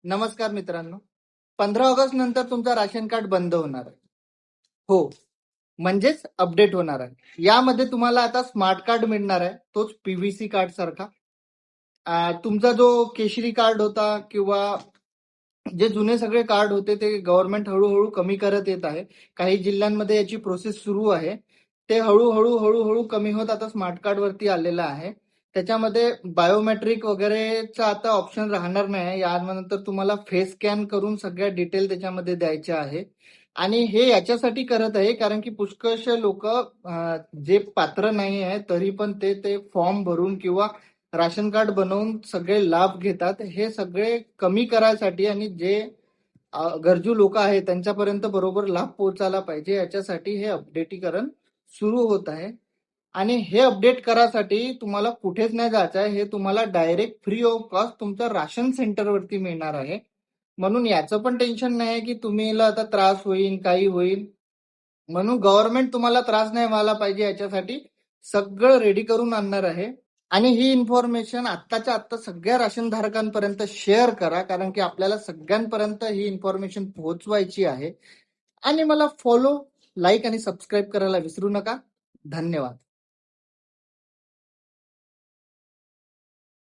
नमस्कार मित्रांनो. 15 ऑगस्ट नंतर तुमचं राशन कार्ड बंद होणार आहे. हो, म्हणजेच अपडेट होणार आहे. यामध्ये तुम्हाला आता स्मार्ट कार्ड मिळणार आहे, तोच पीव्हीसी कार्ड सारखा. तुमचा जो केशरी कार्ड होता किंवा जे जुने सगळे कार्ड होते ते गव्हर्नमेंट हळूहळू कमी करत येत आहे. काही जिल्ह्यांमध्ये याची प्रोसेस सुरू आहे. ते हळूहळू हळूहळू कमी होत आता स्मार्ट कार्ड वरती आलेलं आहे. त्याच्यामध्ये बायोमेट्रिक वगैरेचा आता ऑप्शन राहणार नाही. यानंतर तुम्हाला फेस स्कॅन करून सगळ्या डिटेल त्याच्यामध्ये द्यायच्या आहे. आणि हे याच्यासाठी करत आहे कारण की पुष्कळशे लोक जे पात्र नाही आहे तरी पण ते फॉर्म भरून किंवा राशन कार्ड बनवून सगळे लाभ घेतात. हे सगळे कमी करायसाठी आणि जे गरजू लोक आहेत त्यांच्यापर्यंत बरोबर लाभ पोहोचायला पाहिजे याच्यासाठी हे अपडेटीकरण सुरू होत आहे. आणि हे अपडेट करायसाठी तुम्हाला कुठेच नाही जायचं आहे. हे तुम्हाला डायरेक्ट फ्री ऑफ कॉस्ट तुमच्या राशन सेंटरवरती मिळणार आहे. म्हणून याचं पण टेन्शन नाही की तुम्हाला आता त्रास होईल काही होईल. म्हणून गव्हर्नमेंट तुम्हाला त्रास नाही व्हायला पाहिजे याच्यासाठी सगळं रेडी करून आणणार आहे. आणि ही इन्फॉर्मेशन आत्ताच्या आत्ता सगळ्या राशन धारकांपर्यंत शेअर करा कारण की आपल्याला सगळ्यांपर्यंत ही इन्फॉर्मेशन पोहोचवायची आहे. आणि मला फॉलो, लाईक आणि सबस्क्राईब करायला विसरू नका. धन्यवाद.